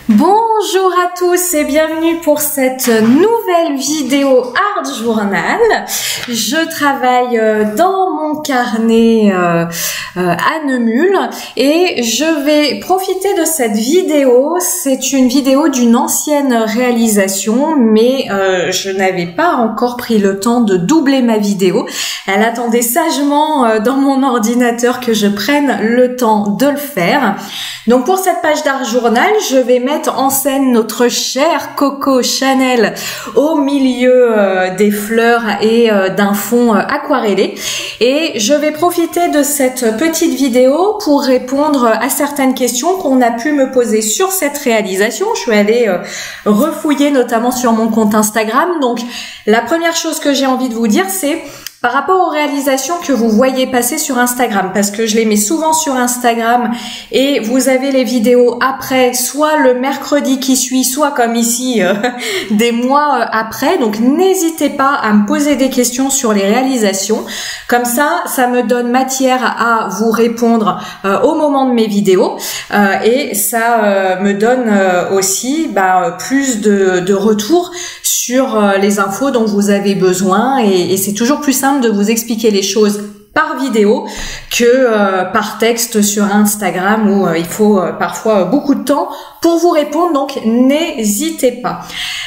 Bonjour à tous et bienvenue pour cette nouvelle vidéo Art Journal. Je travaille dans mon carnet à Neumule et je vais profiter de cette vidéo. C'est une vidéo d'une ancienne réalisation, mais je n'avais pas encore pris le temps de doubler ma vidéo. Elle attendait sagement dans mon ordinateur que je prenne le temps de le faire. Donc pour cette page d'Art Journal, je vais mettre en scène notre chère Coco Chanel au milieu des fleurs et d'un fond aquarellé. Et je vais profiter de cette petite vidéo pour répondre à certaines questions qu'on a pu me poser sur cette réalisation. Je suis allée refouiller notamment sur mon compte Instagram. Donc la première chose que j'ai envie de vous dire, c'est par rapport aux réalisations que vous voyez passer sur Instagram, parce que je les mets souvent sur Instagram et vous avez les vidéos après, soit le mercredi qui suit, soit comme ici, des mois après. Donc n'hésitez pas à me poser des questions sur les réalisations. Comme ça, ça me donne matière à vous répondre au moment de mes vidéos et ça me donne aussi plus de retours sur les infos dont vous avez besoin et c'est toujours plus simple de vous expliquer les choses par vidéo que par texte sur Instagram où il faut parfois beaucoup de temps pour vous répondre, donc n'hésitez pas.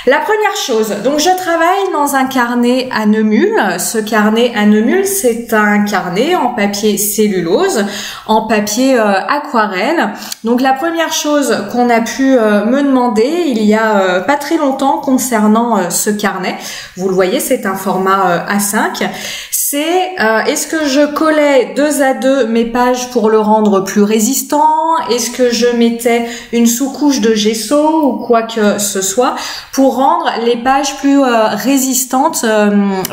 La première chose, donc je travaille dans un carnet à Neumule. Ce carnet à Neumule, c'est un carnet en papier cellulose, en papier aquarelle. Donc la première chose qu'on a pu me demander il y a pas très longtemps concernant ce carnet, vous le voyez, c'est un format A5, c'est est-ce que je collais 2 à 2 mes pages pour le rendre plus résistant? Est-ce que je mettais une sous-couche de gesso ou quoi que ce soit pour rendre les pages plus résistantes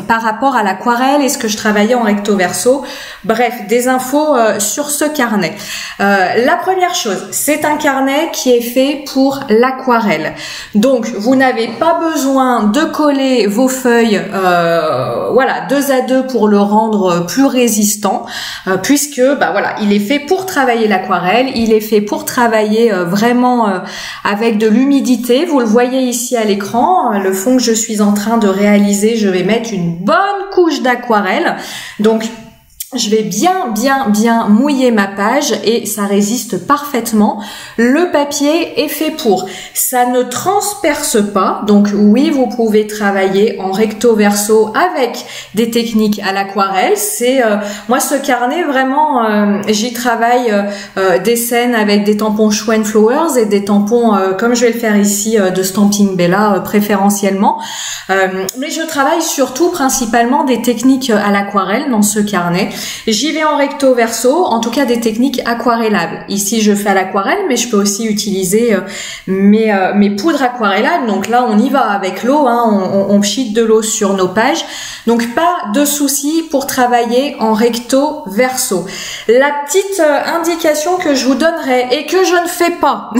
par rapport à l'aquarelle? Est-ce que je travaillais en recto verso? Bref, des infos sur ce carnet. La première chose, c'est un carnet qui est fait pour l'aquarelle. Donc, vous n'avez pas besoin de coller vos feuilles 2 à 2 pour le rendre plus résistant puisque il est fait pour travailler l'aquarelle, il est fait pour travailler vraiment avec de l'humidité. Vous le voyez ici à l'écran, le fond que je suis en train de réaliser, je vais mettre une bonne couche d'aquarelle. Donc je vais bien mouiller ma page et ça résiste parfaitement. Le papier est fait pour. Ça ne transperce pas. Donc oui, vous pouvez travailler en recto verso avec des techniques à l'aquarelle. C'est moi ce carnet vraiment, j'y travaille des scènes avec des tampons Schwen Flowers et des tampons comme je vais le faire ici de Stampin' Bella préférentiellement. Mais je travaille surtout principalement des techniques à l'aquarelle dans ce carnet. J'y vais en recto verso, en tout cas des techniques aquarellables. Ici, je fais à l'aquarelle, mais je peux aussi utiliser mes poudres aquarellables. Donc là, on y va avec l'eau, on pchite de l'eau sur nos pages. Donc pas de souci pour travailler en recto verso. La petite indication que je vous donnerai et que je ne fais pas,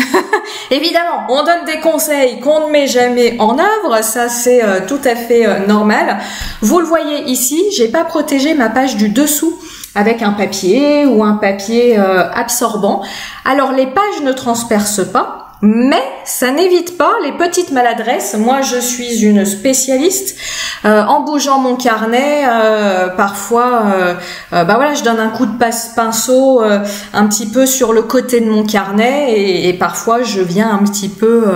évidemment, on donne des conseils qu'on ne met jamais en œuvre, ça c'est tout à fait normal. Vous le voyez ici, j'ai pas protégé ma page du dessous avec un papier ou un papier absorbant. Alors les pages ne transpercent pas, mais ça n'évite pas les petites maladresses. Moi, je suis une spécialiste. En bougeant mon carnet, parfois, je donne un coup de pinceau un petit peu sur le côté de mon carnet et parfois je viens un petit peu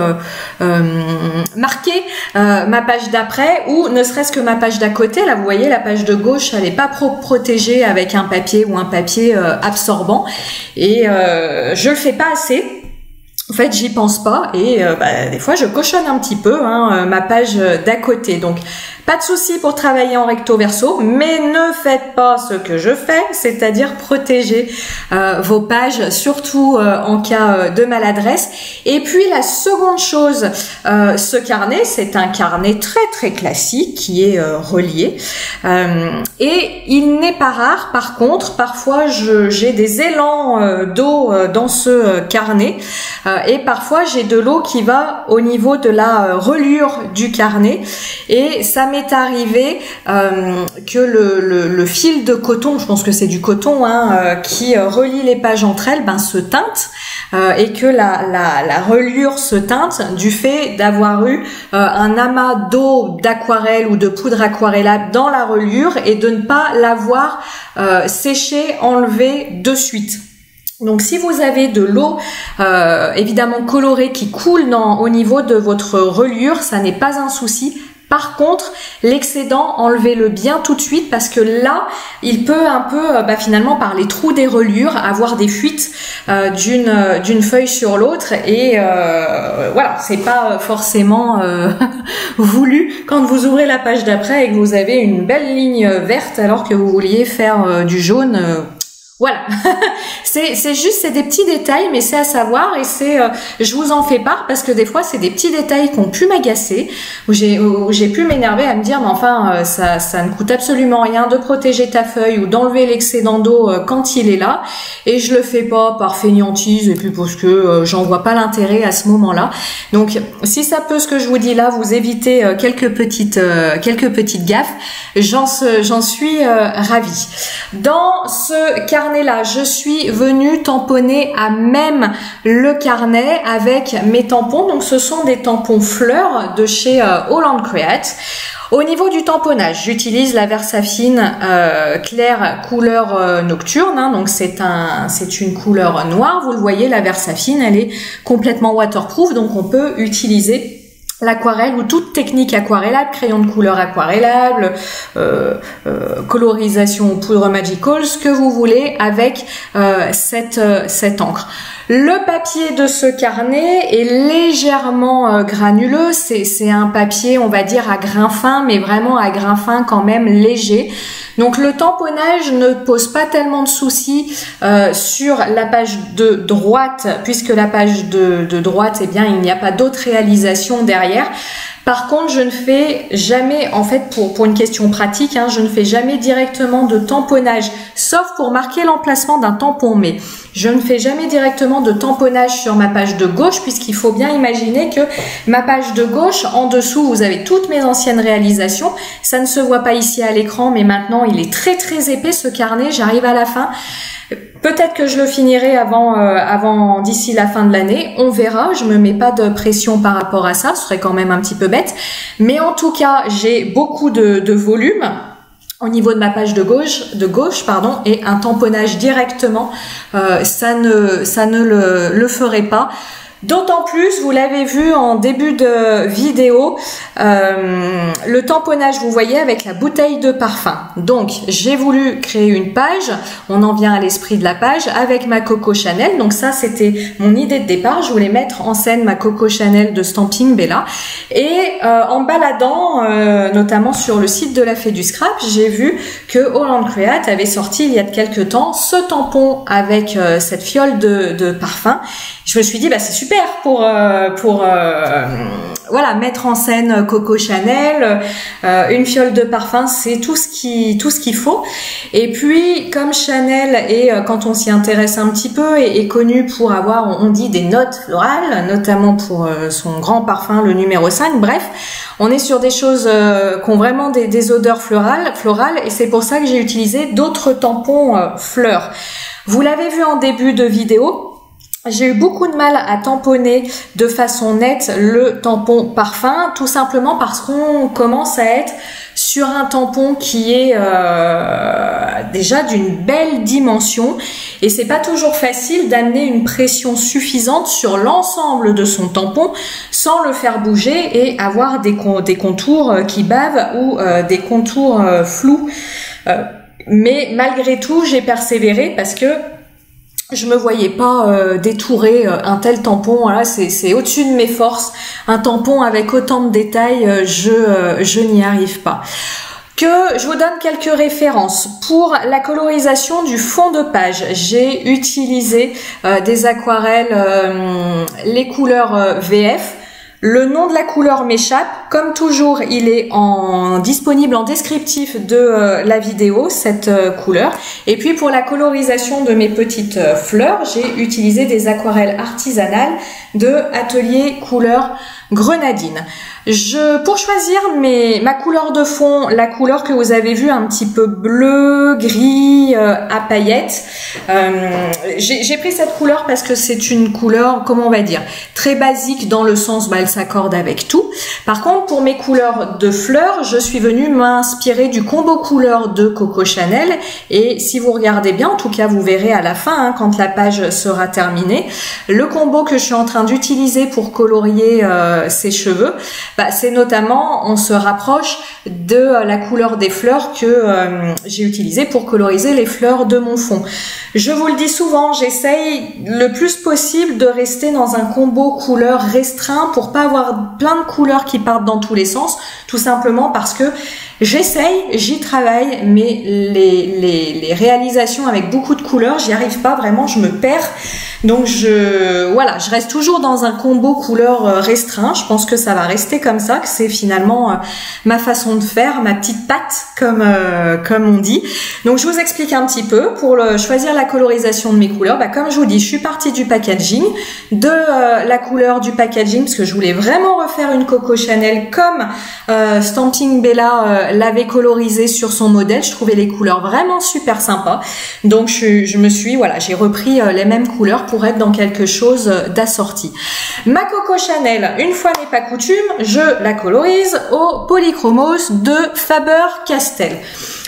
marquer ma page d'après ou ne serait-ce que ma page d'à côté. Là, vous voyez, la page de gauche, elle n'est pas protégée avec un papier ou un papier absorbant et je le fais pas assez. En fait, j'y pense pas et des fois je cochonne un petit peu ma page d'à côté. Donc pas de souci pour travailler en recto verso, mais ne faites pas ce que je fais, c'est-à-dire protéger vos pages, surtout en cas de maladresse. Et puis la seconde chose, ce carnet, c'est un carnet très classique qui est relié et il n'est pas rare. Par contre, parfois j'ai des élans d'eau dans ce carnet et parfois j'ai de l'eau qui va au niveau de la reliure du carnet et ça m'est arrivé que le fil de coton, je pense que c'est du coton qui relie les pages entre elles, se teinte et que la reliure se teinte du fait d'avoir eu un amas d'eau d'aquarelle ou de poudre aquarellable dans la reliure et de ne pas l'avoir séchée, enlevée de suite. Donc si vous avez de l'eau évidemment colorée qui coule au niveau de votre reliure, ça n'est pas un souci. Par contre, l'excédent, enlevez-le bien tout de suite parce que là, il peut un peu, finalement, par les trous des reliures, avoir des fuites d'une feuille sur l'autre et voilà, c'est pas forcément voulu quand vous ouvrez la page d'après et que vous avez une belle ligne verte alors que vous vouliez faire du jaune. Voilà, c'est des petits détails, mais c'est à savoir et je vous en fais part parce que des fois c'est des petits détails qui ont pu m'agacer, où j'ai pu m'énerver à me dire mais enfin ça ne coûte absolument rien de protéger ta feuille ou d'enlever l'excédent d'eau quand il est là, et je le fais pas par fainéantise et puis parce que j'en vois pas l'intérêt à ce moment-là. Donc si ça peut, ce que je vous dis là, vous éviter quelques petites gaffes, j'en suis ravie. Dans ce carnet là, je suis venue tamponner à même le carnet avec mes tampons. Donc ce sont des tampons fleurs de chez Holland Create. Au niveau du tamponnage, j'utilise la Versafine claire couleur nocturne, hein, donc c'est une couleur noire. Vous le voyez, la Versafine, elle est complètement waterproof, donc on peut utiliser l'aquarelle ou toute technique aquarellable, crayon de couleur aquarellable, colorisation ou poudre magical, ce que vous voulez avec cette encre. Le papier de ce carnet est légèrement granuleux, c'est un papier, on va dire, à grain fin, mais vraiment à grain fin quand même léger. Donc le tamponnage ne pose pas tellement de soucis sur la page de droite, puisque la page de droite, eh bien, il n'y a pas d'autre réalisation derrière. Par contre, je ne fais jamais, en fait, pour une question pratique, hein, je ne fais jamais directement de tamponnage, sauf pour marquer l'emplacement d'un tampon, mais je ne fais jamais directement de tamponnage sur ma page de gauche, puisqu'il faut bien imaginer que ma page de gauche, en dessous, vous avez toutes mes anciennes réalisations. Ça ne se voit pas ici à l'écran, mais maintenant, il est très très épais ce carnet, j'arrive à la fin. Peut-être que je le finirai avant d'ici la fin de l'année, on verra, je me mets pas de pression par rapport à ça, ce serait quand même un petit peu bête, mais en tout cas, j'ai beaucoup de volume au niveau de ma page de gauche, et un tamponnage directement, ça ne le ferait pas. D'autant plus, vous l'avez vu en début de vidéo, le tamponnage, vous voyez, avec la bouteille de parfum. Donc, j'ai voulu créer une page, on en vient à l'esprit de la page, avec ma Coco Chanel. Donc ça, c'était mon idée de départ, je voulais mettre en scène ma Coco Chanel de Stamping Bella. Et en baladant, notamment sur le site de la Fée du Scrap, j'ai vu que Holland Create avait sorti il y a quelques temps ce tampon avec cette fiole de parfum. Je me suis dit, bah c'est super pour voilà, mettre en scène Coco Chanel, une fiole de parfum, c'est tout ce qu'il faut. Et puis comme Chanel est, quand on s'y intéresse un petit peu, est connu pour avoir, on dit, des notes florales, notamment pour son grand parfum, le numéro 5. Bref, on est sur des choses qui ont vraiment des odeurs florales, et c'est pour ça que j'ai utilisé d'autres tampons fleurs. Vous l'avez vu en début de vidéo, j'ai eu beaucoup de mal à tamponner de façon nette le tampon parfum, tout simplement parce qu'on commence à être sur un tampon qui est déjà d'une belle dimension, et c'est pas toujours facile d'amener une pression suffisante sur l'ensemble de son tampon sans le faire bouger et avoir des contours qui bavent ou des contours flous. Mais malgré tout, j'ai persévéré parce que je me voyais pas détourer un tel tampon. Voilà, c'est au-dessus de mes forces. Un tampon avec autant de détails, je n'y arrive pas. Que je vous donne quelques références. Pour la colorisation du fond de page, j'ai utilisé des aquarelles, les couleurs VF. Le nom de la couleur m'échappe. Comme toujours, il est disponible en descriptif de la vidéo, cette couleur. Et puis pour la colorisation de mes petites fleurs, j'ai utilisé des aquarelles artisanales de Atelier Couleur grenadine. Pour choisir ma couleur de fond, la couleur que vous avez vue un petit peu bleu, gris, à paillettes, j'ai pris cette couleur parce que c'est une couleur, comment on va dire, très basique dans le sens, elle s'accorde avec tout. Par contre, pour mes couleurs de fleurs, je suis venue m'inspirer du combo couleur de Coco Chanel, et si vous regardez bien, en tout cas vous verrez à la fin, quand la page sera terminée, le combo que je suis en train d'utiliser pour colorier ses cheveux, c'est notamment, on se rapproche de la couleur des fleurs que j'ai utilisée pour coloriser les fleurs de mon fond. Je vous le dis souvent, j'essaye le plus possible de rester dans un combo couleur restreint pour pas avoir plein de couleurs qui partent dans tous les sens, tout simplement parce que j'essaye, j'y travaille, mais les réalisations avec beaucoup de couleurs, j'y arrive pas vraiment, je me perds. Donc je reste toujours dans un combo couleur restreint. Je pense que ça va rester comme ça, que c'est finalement ma façon de faire, ma petite patte comme on dit. Donc je vous explique un petit peu pour choisir la colorisation de mes couleurs. Comme je vous dis, je suis partie du packaging, de la couleur du packaging parce que je voulais vraiment refaire une Coco Chanel comme Stampin' Bella l'avait colorisée sur son modèle. Je trouvais les couleurs vraiment super sympas. Donc j'ai repris les mêmes couleurs pour être dans quelque chose d'assorti. Ma Coco Chanel, une fois n'est pas coutume, je la colorise au Polychromos de Faber-Castell.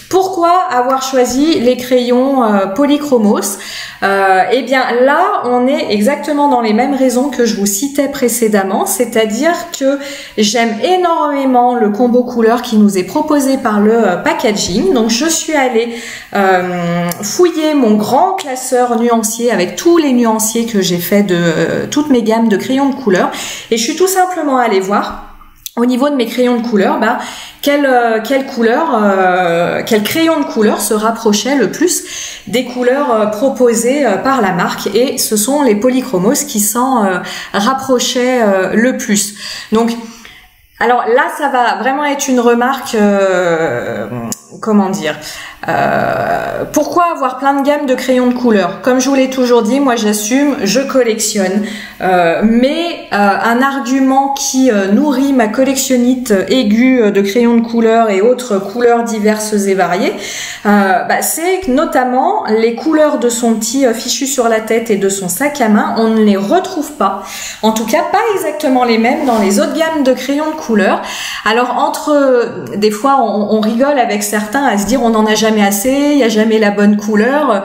Pourquoi avoir choisi les crayons Polychromos? Eh bien là, on est exactement dans les mêmes raisons que je vous citais précédemment, c'est-à-dire que j'aime énormément le combo couleur qui nous est proposé par le packaging. Donc je suis allée fouiller mon grand classeur nuancier avec tous les nuanciers que j'ai fait de toutes mes gammes de crayons de couleur, et je suis tout simplement allée voir au niveau de mes crayons de couleur, quel crayon de couleur se rapprochait le plus des couleurs proposées par la marque, et ce sont les Polychromos qui s'en rapprochaient le plus. Donc, alors là, ça va vraiment être une remarque, comment dire, pourquoi avoir plein de gammes de crayons de couleur? Comme je vous l'ai toujours dit, moi j'assume, je collectionne, mais un argument qui nourrit ma collectionnite aiguë de crayons de couleur et autres couleurs diverses et variées, c'est que notamment les couleurs de son petit fichu sur la tête et de son sac à main, on ne les retrouve pas, en tout cas pas exactement les mêmes dans les autres gammes de crayons de couleur. Alors des fois on rigole avec certains à se dire on n'en a jamais assez, il n'y a jamais la bonne couleur,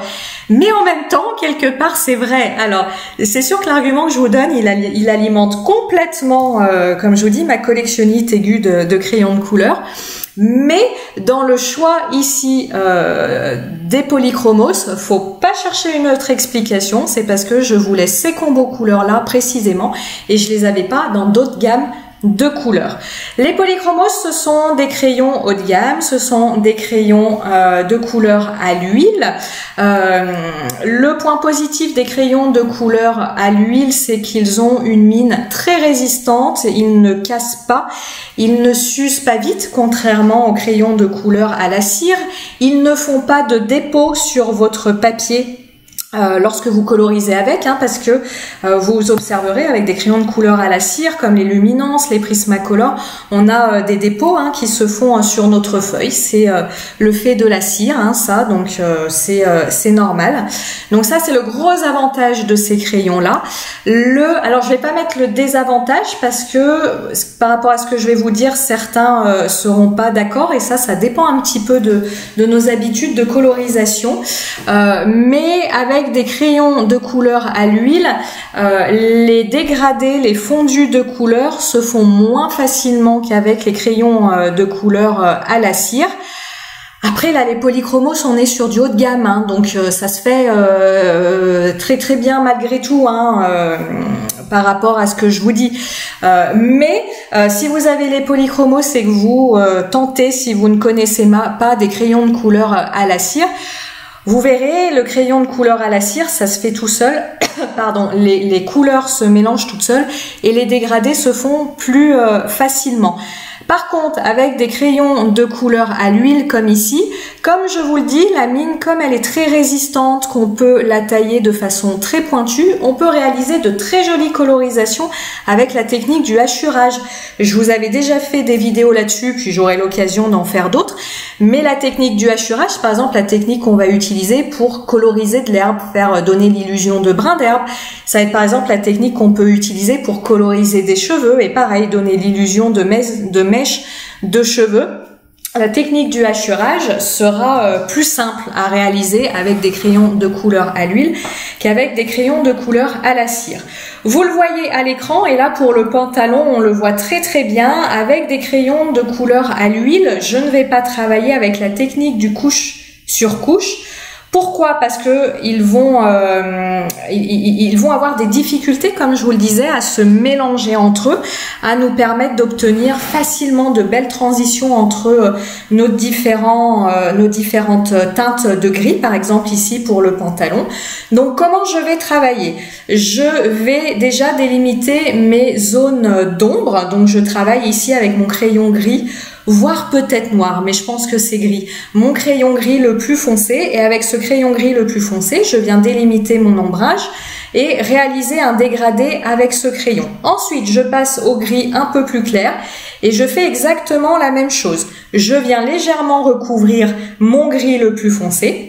mais en même temps quelque part c'est vrai. Alors c'est sûr que l'argument que je vous donne il alimente complètement comme je vous dis ma collectionnite aiguë de crayons de couleur, mais dans le choix ici des Polychromos, faut pas chercher une autre explication, c'est parce que je voulais ces combos couleurs là précisément et je les avais pas dans d'autres gammes de couleurs. Les Polychromos, ce sont des crayons haut de gamme, ce sont des crayons de couleur à l'huile. Le point positif des crayons de couleur à l'huile, c'est qu'ils ont une mine très résistante, ils ne cassent pas, ils ne s'usent pas vite, contrairement aux crayons de couleur à la cire. Ils ne font pas de dépôt sur votre papier lorsque vous colorisez avec, parce que vous observerez avec des crayons de couleur à la cire comme les Luminance, les Prismacolor, on a des dépôts qui se font sur notre feuille. C'est le fait de la cire, ça, donc c'est normal. Donc ça, c'est le gros avantage de ces crayons là. Alors je vais pas mettre le désavantage parce que par rapport à ce que je vais vous dire, certains seront pas d'accord, et ça dépend un petit peu de nos habitudes de colorisation, mais avec des crayons de couleur à l'huile, les dégradés, les fondus de couleur se font moins facilement qu'avec les crayons de couleur à la cire. Après là, les Polychromos, on est sur du haut de gamme, donc ça se fait très très bien malgré tout, par rapport à ce que je vous dis. Mais si vous avez les Polychromos et que vous tentez, si vous ne connaissez pas des crayons de couleur à la cire, vous verrez, le crayon de couleur à la cire, ça se fait tout seul. Pardon, les couleurs se mélangent toutes seules et les dégradés se font plus facilement. Par contre, avec des crayons de couleur à l'huile comme ici, comme je vous le dis, la mine, comme elle est très résistante, qu'on peut la tailler de façon très pointue, on peut réaliser de très jolies colorisations avec la technique du hachurage. Je vous avais déjà fait des vidéos là-dessus, puis j'aurai l'occasion d'en faire d'autres. Mais la technique du hachurage, par exemple, la technique qu'on va utiliser pour coloriser de l'herbe, faire donner l'illusion de brin d'herbe, ça va être par exemple la technique qu'on peut utiliser pour coloriser des cheveux et pareil, donner l'illusion de mèches de cheveux. La technique du hachurage sera plus simple à réaliser avec des crayons de couleur à l'huile qu'avec des crayons de couleur à la cire. Vous le voyez à l'écran et là pour le pantalon on le voit très très bien. Avec des crayons de couleur à l'huile, je ne vais pas travailler avec la technique du couche sur couche. Pourquoi? Parce que ils vont avoir des difficultés, comme je vous le disais, à se mélanger entre eux, à nous permettre d'obtenir facilement de belles transitions entre nos différentes teintes de gris, par exemple ici pour le pantalon. Donc comment je vais travailler? Je vais déjà délimiter mes zones d'ombre. Donc je travaille ici avec mon crayon gris, voire peut-être noir, mais je pense que c'est gris. Mon crayon gris le plus foncé, et avec ce crayon gris le plus foncé, je viens délimiter mon ombrage et réaliser un dégradé avec ce crayon. Ensuite, je passe au gris un peu plus clair et je fais exactement la même chose. Je viens légèrement recouvrir mon gris le plus foncé.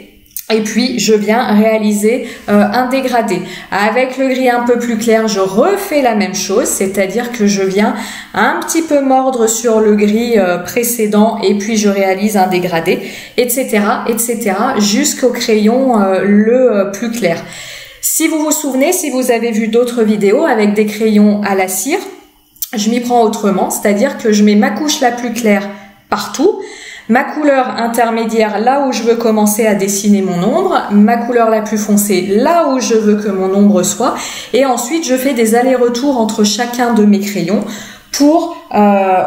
Et puis, je viens réaliser un dégradé. Avec le gris un peu plus clair, je refais la même chose, c'est-à-dire que je viens un petit peu mordre sur le gris précédent et puis je réalise un dégradé, etc., etc., jusqu'au crayon le plus clair. Si vous vous souvenez, si vous avez vu d'autres vidéos avec des crayons à la cire, je m'y prends autrement, c'est-à-dire que je mets ma couche la plus claire partout, ma couleur intermédiaire là où je veux commencer à dessiner mon ombre, ma couleur la plus foncée là où je veux que mon ombre soit, et ensuite je fais des allers-retours entre chacun de mes crayons pour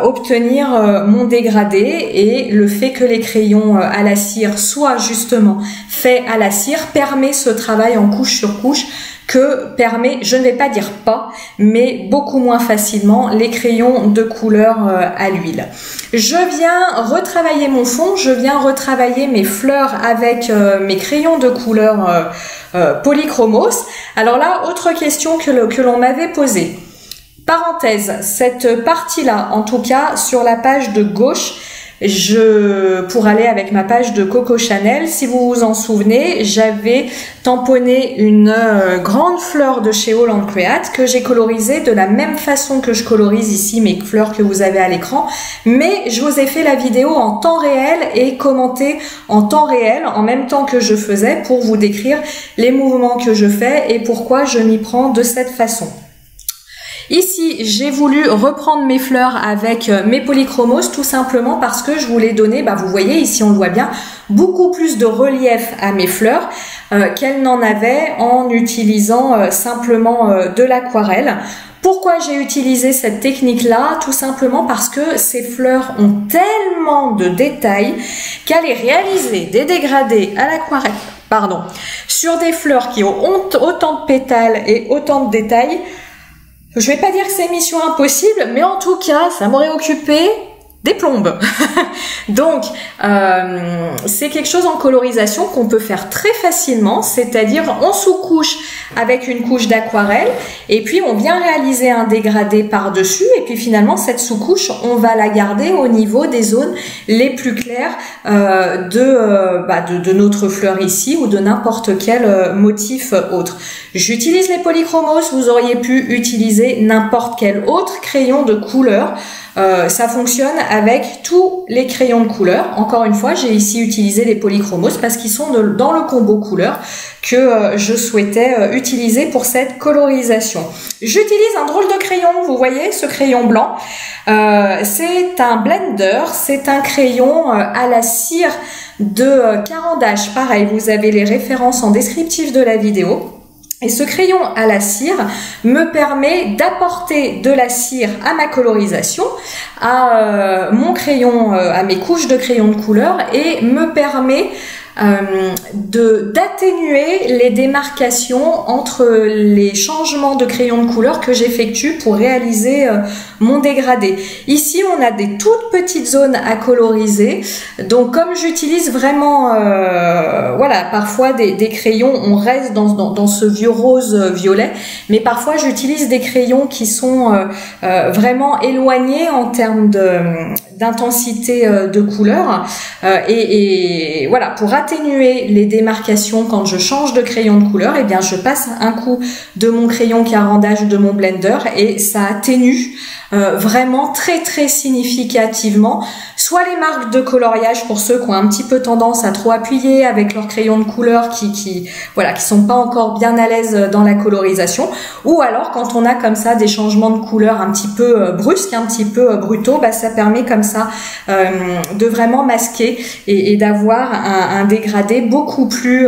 obtenir mon dégradé. Et le fait que les crayons à la cire soient justement faits à la cire permet ce travail en couche sur couche que permet, je ne vais pas dire pas, mais beaucoup moins facilement les crayons de couleur à l'huile. Je viens retravailler mon fond, je viens retravailler mes fleurs avec mes crayons de couleur polychromos. Alors là, autre question que l'on m'avait posée. Parenthèse, cette partie-là, en tout cas sur la page de gauche, pour aller avec ma page de Coco Chanel, si vous vous en souvenez, j'avais tamponné une grande fleur de chez Holland Create que j'ai colorisée de la même façon que je colorise ici mes fleurs que vous avez à l'écran, mais je vous ai fait la vidéo en temps réel et commenté en temps réel en même temps que je faisais pour vous décrire les mouvements que je fais et pourquoi je m'y prends de cette façon. Ici, j'ai voulu reprendre mes fleurs avec mes polychromos tout simplement parce que je voulais donner, vous voyez ici on le voit bien, beaucoup plus de relief à mes fleurs qu'elles n'en avaient en utilisant simplement de l'aquarelle. Pourquoi j'ai utilisé cette technique-là? Tout simplement parce que ces fleurs ont tellement de détails qu'aller réaliser des dégradés à l'aquarelle, sur des fleurs qui ont autant de pétales et autant de détails, je vais pas dire que c'est mission impossible, mais en tout cas, ça m'aurait occupé des plombes. Donc, c'est quelque chose en colorisation qu'on peut faire très facilement, c'est-à-dire on sous-couche avec une couche d'aquarelle et puis on vient réaliser un dégradé par-dessus et puis finalement cette sous-couche, on va la garder au niveau des zones les plus claires de notre fleur ici ou de n'importe quel motif autre. J'utilise les polychromos, vous auriez pu utiliser n'importe quel autre crayon de couleur. Ça fonctionne avec tous les crayons de couleur. Encore une fois, j'ai ici utilisé les polychromos parce qu'ils sont dans le combo couleur que je souhaitais utiliser pour cette colorisation. J'utilise un drôle de crayon, vous voyez ce crayon blanc. C'est un blender, c'est un crayon à la cire de Caran-d'Ache. Pareil, vous avez les références en descriptif de la vidéo. Et ce crayon à la cire me permet d'apporter de la cire à ma colorisation, à mon crayon, à mes couches de crayon de couleur et me permet d'atténuer les démarcations entre les changements de crayon de couleur que j'effectue pour réaliser mon dégradé. Ici, on a des toutes petites zones à coloriser. Donc, comme j'utilise vraiment, voilà, parfois des crayons, on reste dans ce vieux rose violet, mais parfois j'utilise des crayons qui sont vraiment éloignés en termes d'intensité de couleur et voilà, pour atténuer les démarcations quand je change de crayon de couleur, eh bien je passe un coup de mon crayon carandage de mon blender et ça atténue vraiment très significativement soit les marques de coloriage pour ceux qui ont un petit peu tendance à trop appuyer avec leur crayon de couleur qui sont pas encore bien à l'aise dans la colorisation, ou alors quand on a comme ça des changements de couleur un petit peu brusques, un petit peu brutaux, bah ça permet comme ça de vraiment masquer et d'avoir un dégradé beaucoup plus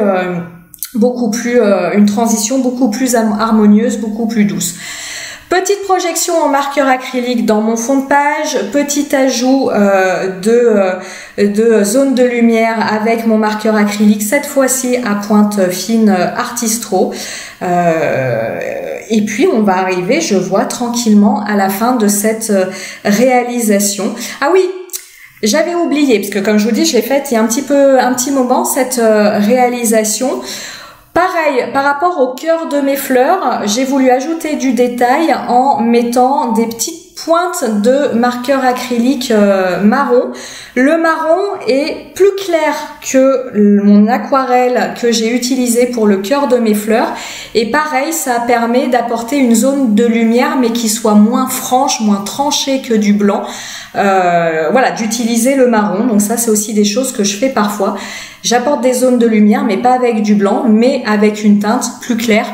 une transition beaucoup plus harmonieuse, beaucoup plus douce. Petite projection en marqueur acrylique dans mon fond de page, petit ajout de zone de lumière avec mon marqueur acrylique, cette fois-ci à pointe fine Artistro. Et puis on va arriver, je vois, tranquillement à la fin de cette réalisation. Ah oui, j'avais oublié, parce que comme je vous dis, je l'ai faite il y a un petit moment, cette réalisation. Pareil, par rapport au cœur de mes fleurs, j'ai voulu ajouter du détail en mettant des petites pointes de marqueur acrylique marron. Le marron est plus clair que mon aquarelle que j'ai utilisé pour le cœur de mes fleurs. Et pareil, ça permet d'apporter une zone de lumière, mais qui soit moins franche, moins tranchée que du blanc. Voilà, d'utiliser le marron. Donc ça, c'est aussi des choses que je fais parfois. J'apporte des zones de lumière, mais pas avec du blanc, mais avec une teinte plus claire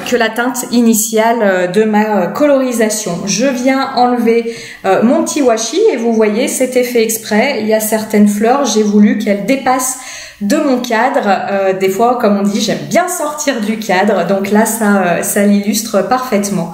que la teinte initiale de ma colorisation. Je viens enlever mon petit washi et vous voyez, c'était fait exprès. Il y a certaines fleurs, j'ai voulu qu'elles dépassent de mon cadre. Des fois, comme on dit, j'aime bien sortir du cadre. Donc là, ça l'illustre parfaitement.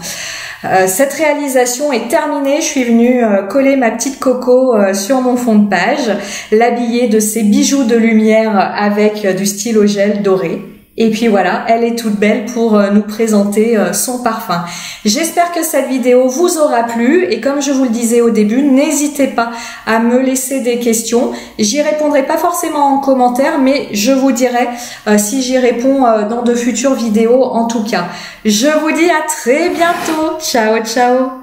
Cette réalisation est terminée. Je suis venue coller ma petite Coco sur mon fond de page, l'habiller de ces bijoux de lumière avec du stylo gel doré. Et puis voilà, elle est toute belle pour nous présenter son parfum. J'espère que cette vidéo vous aura plu et comme je vous le disais au début, n'hésitez pas à me laisser des questions. J'y répondrai pas forcément en commentaire, mais je vous dirai si j'y réponds dans de futures vidéos en tout cas. Je vous dis à très bientôt. Ciao, ciao.